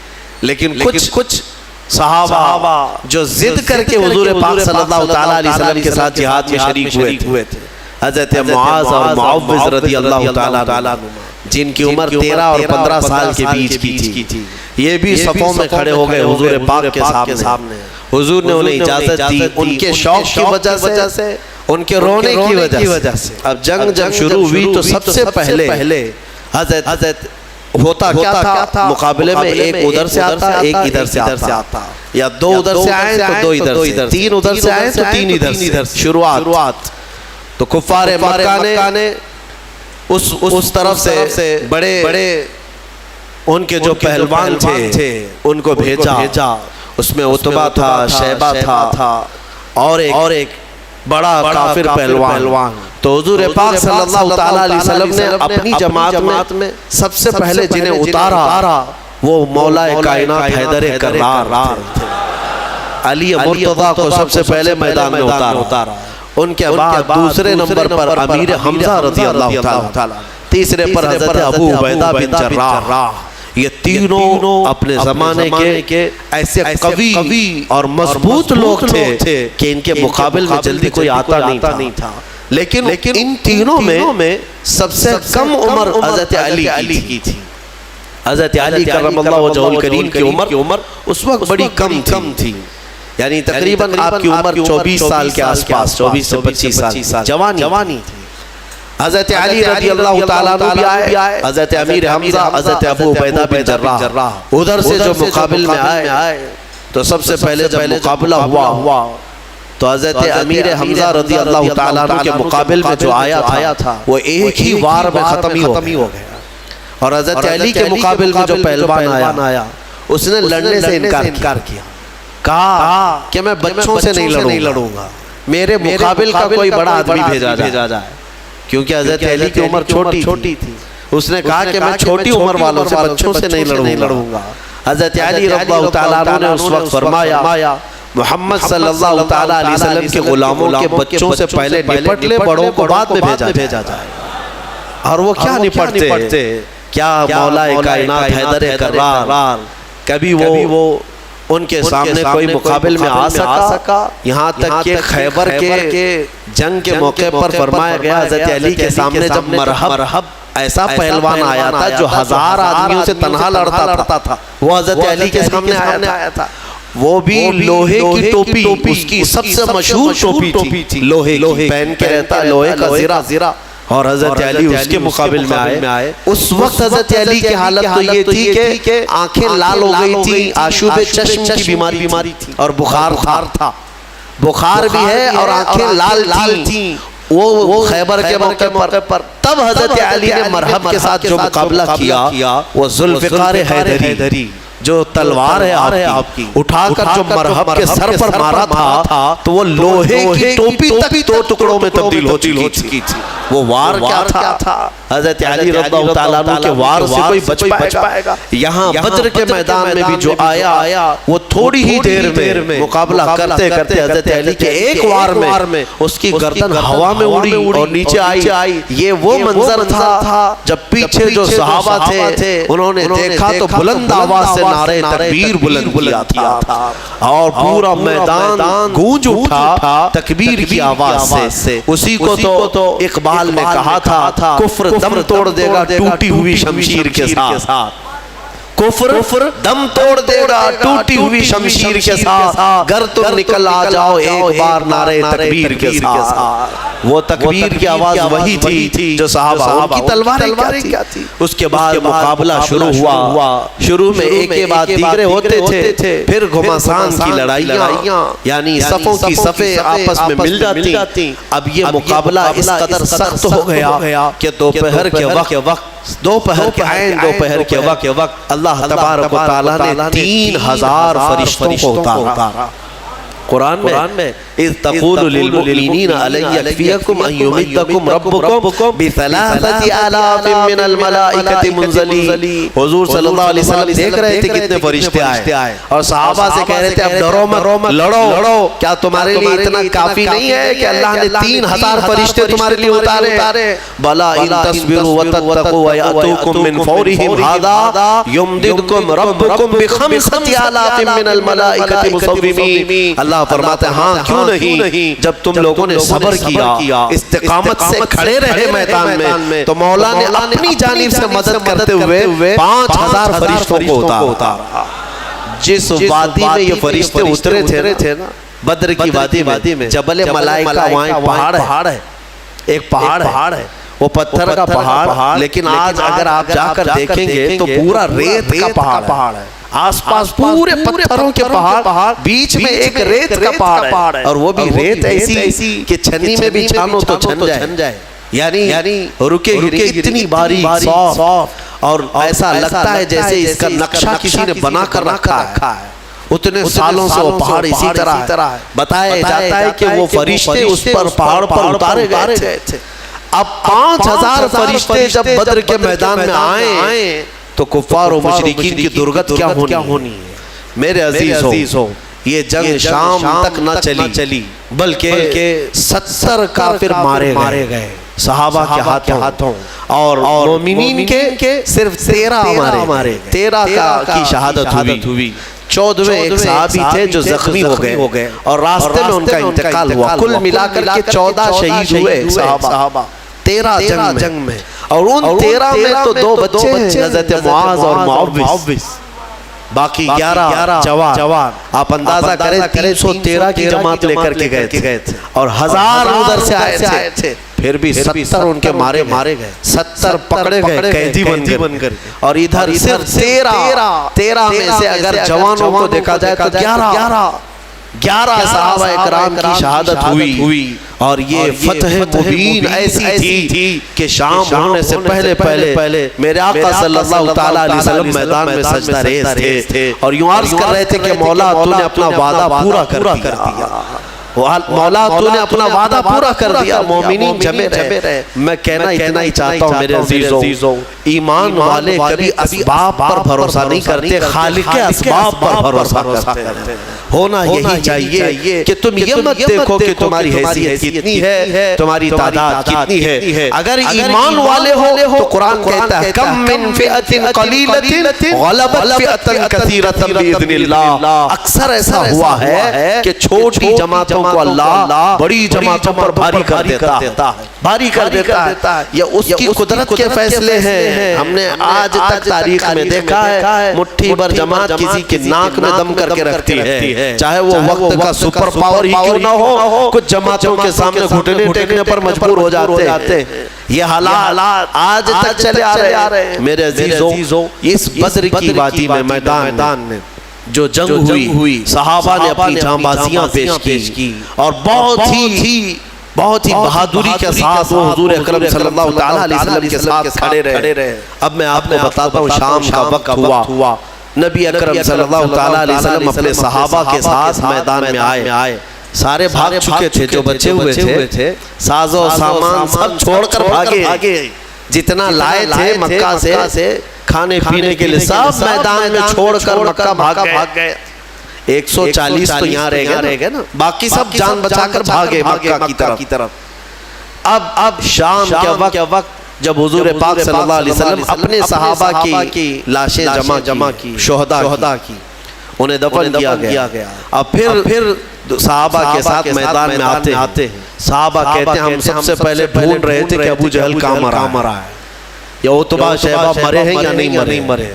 لیکن کچھ صحابہ جو ضد کر کے حضور پاک صلی اللہ تعالیٰ علیہ وسلم کے ساتھ جہاد میں شریک ہوئے تھے، حضرت معاذ اور معوذ رضی اللہ تعالیٰ جن کی عمر 13 اور 15 سال کے بیچ کی تھی، یہ بھی صفوں میں کھڑے ہو گئے حضور پاک کے سامنے. حضور نے انہیں اجازت دی ان کے شوق کی وجہ سے، ان کے رونے کی وجہ سے. اب جب شروع ہوئی تو سب سے پہلے حضرت ہوتا کیا تھا، مقابلے میں ایک ادھر سے آتا، ایک ادھر سے آتا، یا دو ادھر سے آئیں تو دو ادھر سے، تین ادھر سے آئیں تو تین ادھر سے. شروعات تو کفار مکہ نے اس طرف سے بڑے ان کے جو پہلوان تھے ان کو بھیجا. اس میں عتبہ تھا، شیبہ تھا، اور ایک بڑا کافر پہلوان. تو حضور پاک صلی اللہ تعالیٰ علیہ وسلم نے اپنی جماعت میں سب سے پہلے جنہیں اتارا وہ مولا کائنات حیدر کرار تھے. علی مرتضیٰ کو سب سے پہلے میدان میں اتارا. ان کے بعد دوسرے نمبر پر امیر حمزہ رضی اللہ تعالیٰ، تیسرے پر حضرت ابو عبیدہ بن جراح. یہ تینوں اپنے زمانے کے ایسے قوی اور مضبوط لوگ تھے کہ ان کے مقابل میں جلدی کوئی آتا نہیں تھا. لیکن ان تینوں میں سب سے کم عمر حضرت علی کی تھی. حضرت علی کرم اللہ وجہہ الکریم کی عمر اس وقت بڑی کم تھی، یعنی تقریباً آپ کی عمر 24 سال کے آس پاس، 24 سے 25 سال جوانی تھی. حضرت علی رضی اللہ تعالیٰ عنہ بھی آئے، حضرت امیر حمزہ، حضرت ابو عبیدہ بن جراح ادھر سے جو مقابل میں آئے. تو سب سے پہلے جب مقابلہ ہوا تو حضرت امیر حمزہ رضی اللہ تعالیٰ عنہ کے مقابل میں جو آیا تھا وہ ایک ہی وار میں ختم ہی ہو گیا. اور حضرت علی کے مقابل میں جو پہلوان آیا اس نے لڑنے سے انکار کیا، کہا کہ میں بچوں سے نہیں لڑوں گا، میرے مقابل کا کوئی بڑا آدمی بھیجا جائے. کیونکہ حضرت علی کی عمر چھوٹی تھی. اس نے کہا کہ میں چھوٹی عمر والوں سے، بچوں سے نہیں لڑوں گا. حضرت علی رضی اللہ تعالیٰ عنہ نے اس وقت فرمایا محمد صلی اللہ تعالیٰ علیہ وسلم کے غلاموں کے بچوں سے پہلے نپٹ لے، بڑوں کو بعد میں بھیجا جائے. اور وہ کیا نپٹتے، کیا مولا کائنات حیدر کرار کبھی وہ ان کے سامنے کوئی مقابل میں آ سکا. یہاں تک کہ خیبر کے جنگ کے موقع پر فرمایا گیا حضرت علی کے سامنے جب مرحب ایسا پہلوان آیا تھا جو 1000 آدمیوں سے تنہا لڑتا تھا، وہ حضرت علی کے سامنے آیا تھا. وہ بھی لوہے کی ٹوپی، اس کی سب سے مشہور ٹوپی تھی، لوہے کی، پہن کے رہتا لوہے کا زرہ. اور حضرت علی اس کے مقابل میں آئے. اس وقت حضرت علی کی حالت تو یہ تھی کہ آنکھیں لال ہو گئی تھی، آشوب چشم کی بیماری تھی، اور بخار تھا. بخار بھی ہے اور آنکھیں لال تھیں. وہ خیبر کے موقع پر تب حضرت علی نے مرحب کے ساتھ جو مقابلہ کیا وہ ذوالفقار حیدری جو تلوار ہے آپ کی اٹھا کر جو مرحب کے سر پر مارا تھا تو وہ لوہے کی ٹوپی تک 2 ٹکڑوں میں تبدیل ہو چکی تھی. وہ وار کیا تھا؟ حضرت علی رضی اللہ تعالیٰ عنہ کے وار سے کوئی بچ پائے گا؟ یہاں بدر کے میدان میں بھی جو آیا وہ تھوڑی ہی دیر میں مقابلہ کرتے حضرت علی کے ایک وار میں اس کی گردن ہوا میں اڑی اور نیچے آئی. یہ وہ منظر تھا جب پیچھے جو صحابہ تھے انہوں نے دیکھا تو بلند آواز سے نعرہ تکبیر بلند کیا تھا اور پورا میدان گونج اٹھا تکبیر کی آواز سے. اسی کو تو اقبال نے کہا تھا کفر دم توڑ دے گا ٹوٹی ہوئی شمشیر کے ساتھ. کفر دم توڑ دے گا ٹوٹی ہوئی شمشیر کے ساتھ. گر تم نکل آ جاؤ ایک بار نعرہ تکبیر کے ساتھ. وہ تکبیر کی آواز وہی تھی جو صحابہ ان کی تلواریں کیا تھی. اس کے بعد مقابلہ شروع ہوا. شروع میں ایک کے بعد دیگرے ہوتے تھے، پھر گھمسان کی لڑائیاں، یعنی صفوں کی صفیں آپس میں مل جاتی. اب یہ مقابلہ اس قدر سخت ہو گیا کہ دوپہر کے وقت، دوپہر کے وقت اللہ تبارک و تعالیٰ نے 3000 فرشتوں کو اتارا. قرآن میں اذ تقول للمؤمنین الن یکفیکم ان یمدکم ربکم بثلاثۃ آلاف من الملائکۃ منزلین. حضور صلی اللہ علیہ وسلم دیکھ رہے تھے کتنے فرشتے آئے اور صحابہ سے کہہ رہے تھے اب ڈرو مت، لڑو. کیا تمہارے لیے اتنا کافی نہیں ہے کہ اللہ نے 3000 فرشتے تمہارے لیے اتارے؟ بلا ان تصبروا وتتقوا ویأتوکم من فورہم ھذا یمددکم ربکم بخمسۃ آلاف من الملائکۃ مصومین. اللہ اللہ فرماتے ہیں ہاں کیوں نہیں، جب تم لوگوں نے صبر کیا، استقامت سے کھڑے رہے میدان میں، تو مولا نے اپنی جانب سے مدد کرتے ہوئے 5000 فرشتوں کو اتارا۔ جس وادی میں یہ فرشتے اترے تھے نا، بدر کی وادی میں، جبل ملائکہ، وہاں پہاڑ ہے، ایک پہاڑ ہے، وہ پتھر کا پہاڑ، لیکن آج اگر آپ جا کر دیکھیں گے تو پورا ریت کا پہاڑ ہے، آس پاس پورے پتھروں کے پہاڑ، بیچ میں ایک ریت کا پہاڑ ہے، اور وہ بھی ریت ایسی کہ چھنی میں بھی چھانو تو چھن جائے، یعنی رکے اتنی باریک صاف، اور ایسا لگتا ہے جیسے اس کا نقشہ کسی نے بنا کر رکھا ہے۔ اتنے سالوں سے وہ پہاڑ اسی طرح ہے۔ بتایا جاتا ہے کہ وہ فرشتے اس پر پہاڑ پر اتارے گئے تھے۔ اب 5000 فرشتے جب بدر کے میدان میں آئے تو کفار و مشرکین کی درگت کیا ہونی ہے۔ میرے عزیزوں، یہ جنگ شام تک نہ چلی بلکہ 70 کافر مارے گئے صحابہ کے ہاتھوں، اور مومنین کے صرف 13 مارے، 13 کی شہادت ہوئی۔ 14ویں ایک صحابی تھے جو زخمی ہو گئے اور راستے میں ان کا انتقال ہوا۔ کل ملا کر کے 14 شہید ہوئے صحابہ 13 جنگ میں، اور ان 13 میں تو 2 بچے ہیں، حضرت معاذ اور معوذ، باقی 11 جوان۔ آپ اندازہ کریں 313 کی جماعت لے کر کے گئے تھے، اور 1000 ادھر سے آئے تھے، پھر بھی 70 ان کے مارے گئے، 70 پکڑے گئے قیدی بن کر، اور ادھر صرف 13 میں سے اگر جوانوں کو دیکھا جائے تو 11 صحابہ اکرام کی شہادت ہوئی۔ اور یہ فتح مبین ایسی تھی کہ شام ہونے سے پہلے میرے آقا صلی اللہ تعالیٰ علیہ وسلم میدان میں سجدہ ریز تھے، اور یوں عرض کر رہے تھے کہ مولا تو نے اپنا وعدہ پورا کر دیا، مولا تو نے اپنا وعدہ پورا کر دیا، مومنین جمے رہے۔ میں کہنا اتنا ہی چاہتا ہوں میرے عزیزوں، ایمان والے کبھی اسباب پر بھروسہ نہیں کرتے، خالق اسباب پر بھروسہ کرتے ہیں۔ ہونا یہی چاہیے کہ تم یہ مت دیکھو کہ تمہاری حیثیت کتنی ہے، تمہاری تعداد کتنی ہے۔ اگر ایمان والے ہو تو قرآن کہتا ہے کم من فئۃ قلیلۃ غلبت فئۃ کثیرۃ باذن اللہ۔ اکثر ایسا ہوا ہے کہ چھوٹی جماعتوں کو اللہ بڑی جماعتوں پر بھاری کر دیتا ہے، یہ اس کی قدرت کے فیصلے ہیں۔ ہم نے آج تک تاریخ میں دیکھا ہے مٹھی بھر جماعت کسی کے ناک میں دم کر کے رکھتی ہے، چاہے وہ وقت کا سپر پاور ہی کیوں نہ ہو، کچھ جماعتوں کے سامنے گھٹنے ٹیکنے پر مجبور ہو جاتے ہیں۔ یہ حالات آج تک چلے آ رہے ہیں۔ میرے عزیزوں، اس بدر کی وادی میں میدان میں جو جنگ ہوئی، صحابہ نے اپنی جانبازیاں پیش کی، اور بہت ہی بہادری کے ساتھ وہ حضور اکرم صلی اللہ تعالیٰ علیہ وسلم کے ساتھ کھڑے رہے۔ اب میں آپ کو بتاتا ہوں، شام کا وقت ہوا، نبی اکرم صلی اللہ تعالیٰ علیہ وسلم اپنے صحابہ کے ساتھ میدان میں آئے، سارے بھاگ چکے تھے، جو بچے ہوئے تھے ساز و سامان سب چھوڑ کر بھاگے، جتنا لائے تھے مکہ سے کھانے پینے کے لیے سب میدان میں چھوڑ کر مکہ بھاگ گئے۔ 140 تو یہاں رہ گئے نا، باقی سب جان بچا کر بھاگے مکہ کی طرف۔ اب شام کے وقت جب حضور پاک صلی اللہ علیہ وسلم اپنے صحابہ کی لاشیں جمع کی، شہداء کی، انہیں دفن کیا گیا، اب پھر صحابہ کے ساتھ میدان میں آتے ہیں۔ صحابہ کہتے ہیں ہم سب سے پہلے ڈھونڈ رہے تھے کہ ابو جہل کہاں مرا ہے، یا عتبہ شیبہ مرے ہیں یا نہیں مرے۔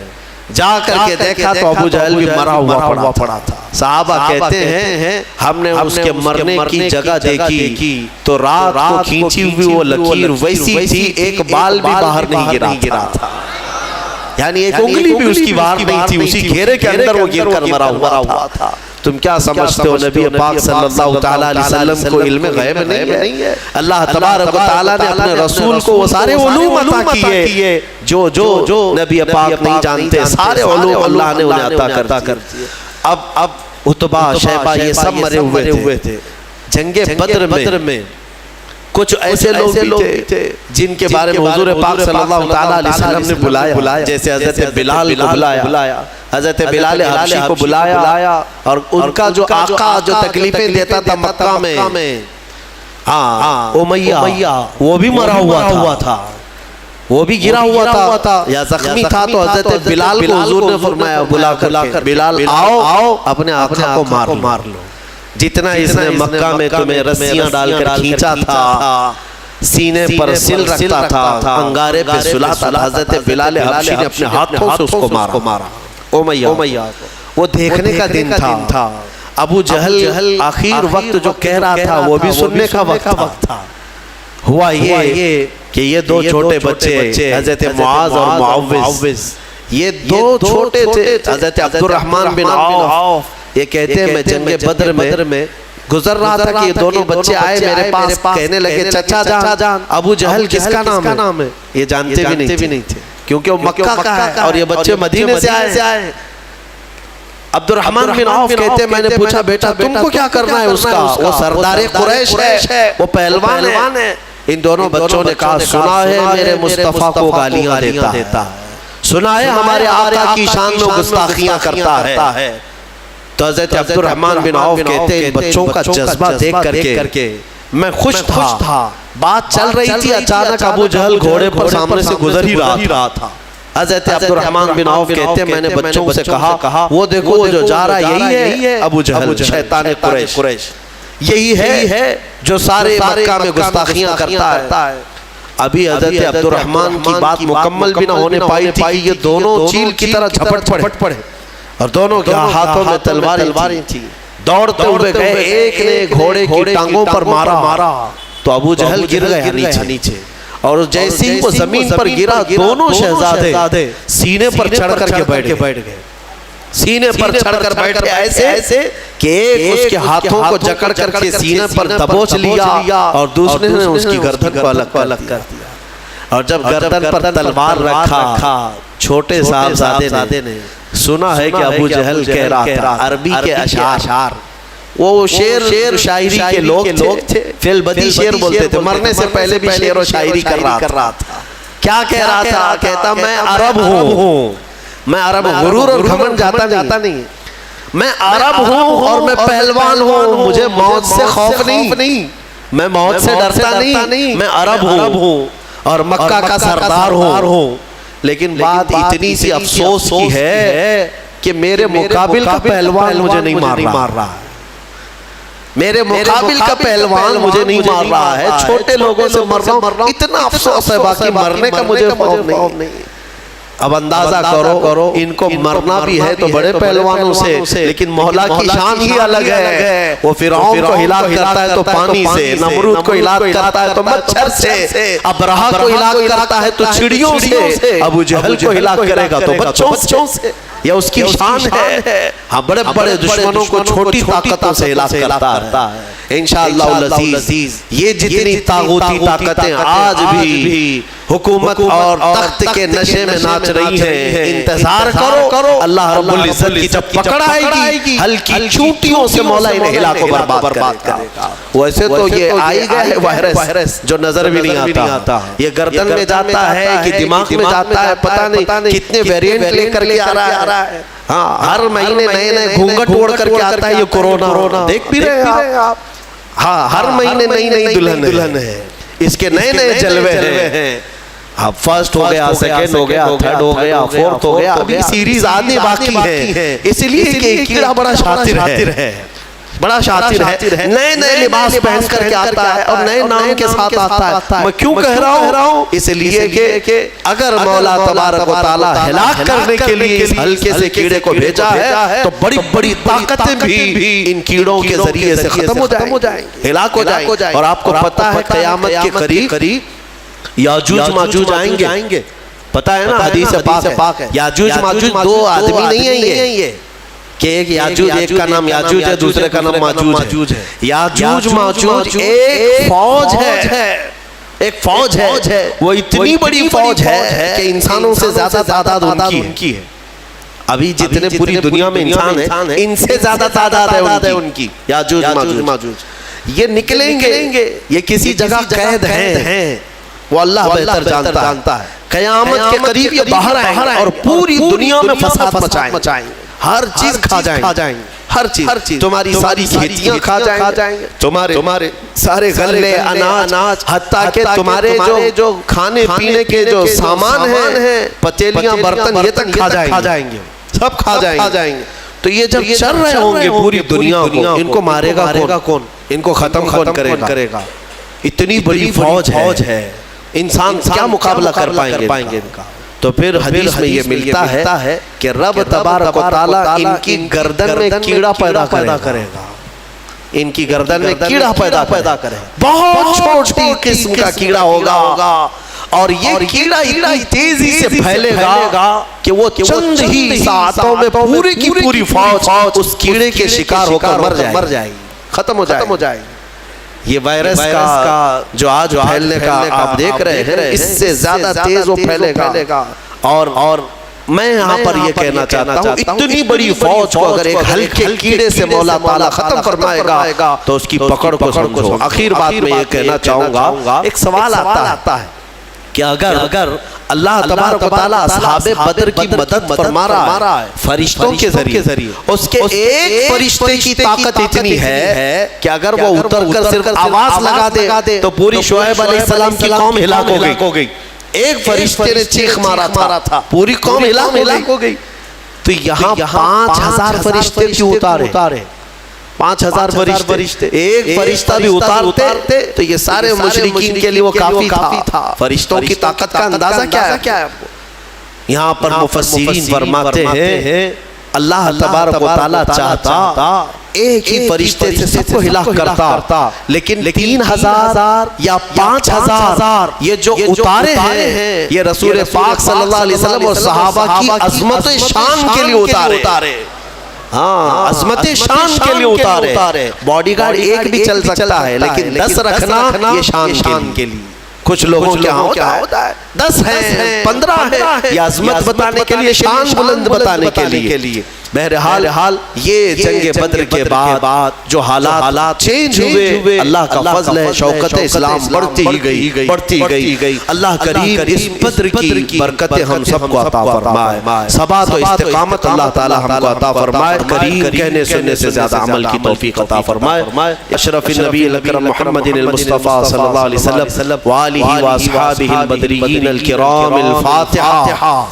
جا کر کے دیکھا تو ابو جہل بھی مرا ہوا پڑا تھا۔ صحابہ کہتے ہیں ہم نے اس کے مرنے کی جگہ دیکھی تو رات کو کھینچی ہوئی وہ لکیر ویسی تھی، ایک بال بھی باہر نہیں گرا تھا، یعنی ایک انگلی بھی اس کی باہر نہیں تھی، اسی گھیرے کے اندر وہ گر کر مرا ہوا تھا۔ تم کیا سمجھتے ہو نبی پاک صلی اللہ تعالیٰ علیہ وسلم کو علم غیب نہیں ہے؟ اللہ تبارک و تعالیٰ نے اپنے رسول کو وہ سارے علوم عطا کیے جو نبی پاک نہیں جانتے، سارے علوم اللہ نے انہیں عطا کر دیے۔ اب عتبہ شیبہ یہ سب مرے ہوئے تھے۔ جنگ بدر میں کچھ ایسے لوگ بھی تھے جن کے بارے میں حضور پاک صلی اللہ تعالیٰ علیہ وسلم نے بلایا، جیسے حضرت بلال کو بلایا، حضرت بلال حبشی کو بلایا، اور ان کا جو آقا جو تکلیفیں دیتا تھا مکہ میں، امیہ، وہ بھی مرا ہوا تھا، وہ بھی گرا ہوا تھا یا زخمی تھا، تو حضرت بلال کو حضور نے فرمایا بلا کر بلال آؤ اپنے آقا کو مار لو۔ جتنا اس نے مکہ میں تمہیں رسیاں ڈال کر کھینچا تھا، سینے پر سل رکھتا تھا، انگارے پہ سلاتا تھا، حضرت بلال حبشی نے اپنے ہاتھوں سے اس کو مارا امیہ، وہ دیکھنے کا دن تھا۔ ابو جہل آخر وقت جو کہہ رہا تھا وہ بھی سننے کا وقت تھا۔ ہوا یہ کہ یہ دو چھوٹے بچے حضرت معاذ اور معوذ، یہ دو چھوٹے تھے۔ حضرت عبد الرحمن بن عوف یہ کہتے ہیں میں جنگ بدر میں گزر رہا تھا کہ یہ دونوں بچے آئے میرے پاس، کہنے لگے چچا جان ابو جہل کس کا نام ہے؟ یہ جانتے بھی نہیں تھے کیونکہ وہ مکہ کا ہے اور یہ بچے مدینے سے آئے۔ عبد الرحمن بن عوف کہتے ہیں میں نے پوچھا بیٹا تم کو کیا کرنا ہے اس کا؟ وہ سردار قریش ہے، وہ پہلوان ہے۔ ان دونوں بچوں نے کہا سنا ہے میرے مصطفیٰ کو گالیاں دیتا ہے، سنا ہے ہمارے آقا کی شان میں گستاخیاں کرتا ہے۔ تو حضرت عبد الرحمن بن عوف کہتے ہیں ان بچوں کا جذبہ دیکھ کر کے میں خوش تھا۔ بات چل رہی تھی، اچانک ابو جہل گھوڑے پر سامنے سے گزر ہی رہا تھا۔ حضرت عبد الرحمن بن عوف کہتے ہیں میں نے بچوں سے کہا وہ دیکھو وہ جو جا رہا یہی ہے ابو جہل شیطان قریش، یہی ہے جو سارے مکہ میں گستاخیاں کرتا ہے۔ ابھی حضرت عبد الرحمن کی بات مکمل بھی نہ ہونے پائی تھی کہ یہ دونوں چیل کی طرح جھپٹ پڑے اور دونوں کے ہاتھوں میں تلواریں تھی۔ دوڑتے ہوئے گئے، ایک نے گھوڑے کی ٹانگوں پر مارا تو ابو جہل گر گیا نیچے، اور جیسے ہی وہ زمین پر گرا دونوں شہزادے سینے پر چڑھ کر کے بیٹھ گئے، سینے پر چڑھ کر بیٹھ گئے ایسے کہ ایک اس کے ہاتھوں کو جکڑ کر کے سینے پر دبوچ لیا اور دوسرے نے اس کی گردن کو الگ کر دیا۔ اور جب گردن پر تلوار رکھا چھوٹے صاحبزادے نے سنا ہے کہ ابو جہل کہہ رہا تھا عربی کے اشعار، وہ شعر شاعری کے لوگ تھے، فی البدی شعر بولتے تھے، مرنے سے پہلے بھی شعر و شاعری کر رہا تھا۔ کیا کہہ رہا تھا؟ کہتا میں عرب ہوں، میں عرب غرور اور گھمنڈ جاتا نہیں، میں عرب ہوں اور میں پہلوان ہوں، مجھے موت سے خوف نہیں، میں موت سے ڈرتا نہیں، میں عرب ہوں اور مکہ کا سردار ہوں۔ لیکن بات اتنی سی افسوس کی ہے کہ میرے مقابل کا پہلوان مجھے نہیں مار رہا ہے، میرے مقابل کا پہلوان مجھے نہیں مار رہا ہے، چھوٹے لوگوں سے مر رہا ہوں، اتنا افسوس ہے، باقی مرنے کا مجھے خوف نہیں۔ اب اندازہ کرو ان کو مرنا بھی ہے تو بڑے پہلوانوں سے، لیکن مولا کی شان ہی الگ ہے۔ وہ فرعون کو ہلاک کرتا ہے تو پانی سے، نمرود کو ہلاک کرتا ہے تو مچھر سے، ابرہہ کو ہلاک کرتا ہے تو چڑیوں سے، ابو جہل کو ہلاک کرے گا تو بچوں سے، یہ اس کی شان ہے۔ ہاں بڑے بڑے دشمنوں کو چھوٹی طاقتوں سے ہلاک کرتا ہے۔ انشاءاللہ العزیز یہ جتنی طاغوتی طاقتیں آج بھی حکومت اور تخت کے نشے میں ناچ رہی ہیں، انتظار کرو اللہ رب العزت کی جب پکڑ آئے گی، ہلکی چونٹیوں سے مولا انہیں ہلاک و برباد کرے گا۔ ویسے تو یہ آئی گئے وائرس جو نظر بھی نہیں آتا، یہ گردن میں جاتا ہے کہ دماغ میں جاتا ہے، پتہ نہیں کتنے ویرینٹ لے کر کے آ رہا ہے۔ ہاں ہر مہینے نئے گھونگھٹ اوڑھ کر کے آتا ہے یہ کورونا، دیکھ بھی رہے ہیں آپ۔ ہاں ہر مہینے نئی دلہن ہے، اس کے نئے جلوے ہیں۔ اب فرسٹ ہو گیا، سیکنڈ ہو گیا، تھرڈ ہو گیا، فورتھ ہو گیا، ابھی سیریز آنے باقی ہے، اس لیے کہ کیڑا بڑا شاطر ہے، بڑا شاطر ہے، نئے لباس پہن کر کے آتا ہے اور نئے نام کے ساتھ آتا ہے۔ میں کیوں کہہ رہا ہوں؟ اس لیے کہ اگر مولا تبارک و تعالیٰ ہلاک کرنے کے لیے اس ہلکے سے کیڑے کو بھیجا ہے تو بڑی بڑی طاقتیں بھی ان کیڑوں کے ذریعے سے ختم ہو جائیں گے، ہلاک ہو جائیں گے۔ اور آپ کو پتہ ہے قیامت کے قریب یاجوج ماجوج آئیں گے، پتہ ہے نا حدیث پاک ہے، یاجوج ماجوج دو آدمی نہیں ہیں یہ، کہ ایک یاجوج، ایک کا نام یاجوج ہے، دوسرے کا نام ماجوج ہے۔ یاجوج ماجوج ایک فوج ہے، وہ اتنی بڑی فوج ہے کہ انسانوں سے زیادہ تعداد ان کی ہے۔ ابھی جتنے پوری دنیا میں انسان ہیں ان سے زیادہ تعداد ہے ان کی، یاجوج ماجوج۔ یہ نکلیں گے، یہ کسی جگہ قید ہیں، وہ اللہ بہتر جانتا ہے۔ قیامت کے قریب یہ باہر آئیں اور پوری دنیا میں فساد مچائیں گے، ہر چیز کھا جائیں گے، ہر چیز، تمہاری ساری کھیتیاں کھا جائیں گے، تمہارے سارے غلے اناج، حتیٰ کہ تمہارے جو کھانے پینے کے جو سامان ہیں، پتیلیاں برتن، یہ تک کھا جائیں گے، سب کھا جائیں گے۔ تو یہ جب چل رہے ہوں گے پوری دنیا کو، ان کو مارے گا کون؟ ان کو ختم کون کرے گا؟ اتنی بڑی فوج ہے، انسان کیا مقابلہ کر پائیں گے ان کا؟ تو پھر حدیث میں یہ ملتا ہے کہ رب تبارک و تعالیٰ ان کی گردن میں کیڑا پیدا کرے گا، ان کی گردن میں کیڑا پیدا کرے گا، بہت چھوٹی قسم کا کیڑا ہوگا، اور یہ کیڑا اتنی تیزی سے پھیلے گا کہ وہ چند ہی ساعتوں میں پوری کی پوری فوج اس کیڑے کے شکار ہو کر مر جائے گی، ختم ہو جائے گی۔ یہ وائرس کا جو آج پھیلنے کا آپ دیکھ رہے ہیں، اس سے زیادہ تیز وہ پھیلے گا، اور میں یہاں پر یہ کہنا چاہتا ہوں اتنی بڑی فوج کو اگر ایک ہلکے کیڑے سے مولا تعالیٰ ختم فرمائے گا تو اس کی پکڑ کو سمجھو۔ آخر بات میں یہ کہنا چاہوں گا، ایک سوال آتا ہے کہ اگر اللہ تبارک و تعالیٰ اصحاب بدر کی مدد فرما رہا ہے فرشتوں کے ذریعے، اس کے ایک فرشتے کی طاقت اتنی ہے کہ اگر وہ اتر کر صرف آواز لگا دے تو پوری شعیب علیہ السلام کی قوم ہلاک ہو گئی۔ ایک فرشتے نے چیخ مارا تھا، پوری قوم ہلاک ہو گئی۔ تو یہاں 5000 فرشتے کیوں اتارے؟ 5000 فرشتے، ایک فرشتہ بھی اتارتے تو یہ سارے مشرکین کے لیے وہ کافی تھا۔ فرشتوں کی طاقت کا اندازہ کیا ہے؟ یہاں پر مفسرین فرماتے ہیں اللہ تبارک و تعالیٰ چاہتا ایک ہی فرشتے سے سب کو ہلاک کرتا، لیکن 3000 یا 5000 یہ جو اتارے ہیں یہ رسول پاک صلی اللہ علیہ وسلم اور صحابہ کی عظمت شان کے لیے اتارے۔ ہاں، عظمت شان کے لیے اتارے۔ باڈی گارڈ ایک بھی چل سکتا ہے لیکن 10 رکھنا یہ شان کے لیے۔ کچھ لوگوں کیا ہوتا ہے 10 ہیں 15 ہیں، یہ عظمت بتانے کے لیے، شان بلند بتانے کے لیے۔ بہرحال یہ جنگ بدر کے بعد جو حالات چینج ہوئے، اللہ کا فضل ہے، شوکت اسلام بڑھتی گئی۔ اللہ کریم اس بدر کی برکتیں ہم سب کو عطا فرمائے، ثبات و استقامت اللہ تعالی ہم کو عطا فرمائے، کریم کہنے سننے سے زیادہ عمل کی توفیق عطا فرمائے۔ اشرف النبی الاکرم محمد المصطفیٰ صلی اللہ علیہ وسلم وآلہ واصحابہ البدریین الکرام الفاتحہ۔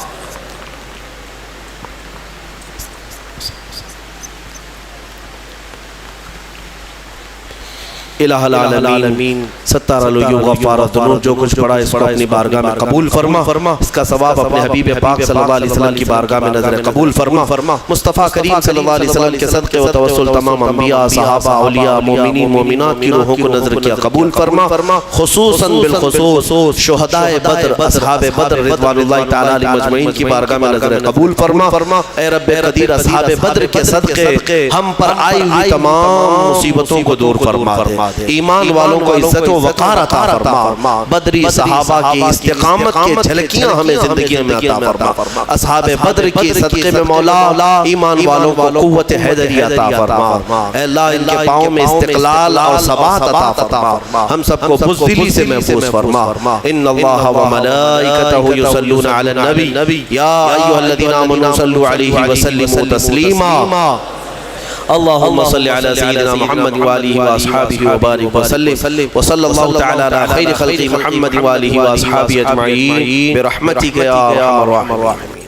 الہ العالمین ستار العیوب غفار الذنوب، جو کچھ پڑھا اس کو اپنی بارگاہ میں قبول فرما، اس کا ثواب اپنے حبیب پاک صلی اللہ علیہ وسلم کی بارگاہ میں نظر قبول فرما۔ مصطفیٰ کریم صلی اللہ علیہ وسلم کے صدقے و توسل تمام انبیاء، صحابہ، اولیاء، مومنین، مومنات کی روحوں کو نظر کیا قبول فرما، خصوصاً بالخصوص شہدائے بدر، اصحاب بدر رضوان اللہ تعالیٰ علیہ مجمعین کی بارگاہ میں نظر قبول فرما۔ اے رب قدیر، اصحاب بدر کے صدقے ہم پر آئی ہوئی تمام مصیبتوں کو دور فرما دے، ایمان والوں کو عزت و وقار عطا فرما، بدری صحابہ کی استقامت کے جھلکیاں ہمیں زندگی میں عطا فرما، اصحاب بدر کی صدقے میں مولا ایمان والوں کو قوت حیدری عطا فرما، اے اللہ ان کے پاؤں میں استقلال اور ثبات عطا فرما، ہم سب کو بزدلی سے محفوظ فرما۔ ان اللہ و ملائکتہ یصلون علی النبی یا ایھا الذین آمنوا صلوا علیہ وسلموا تسلیما۔ اللهم صل على سيدنا محمد وآله وأصحابه وبارك وسلم، وصلى الله تعالى على خير خلق محمد وآله وأصحابه أجمعين برحمتك يا أرحم الراحمين۔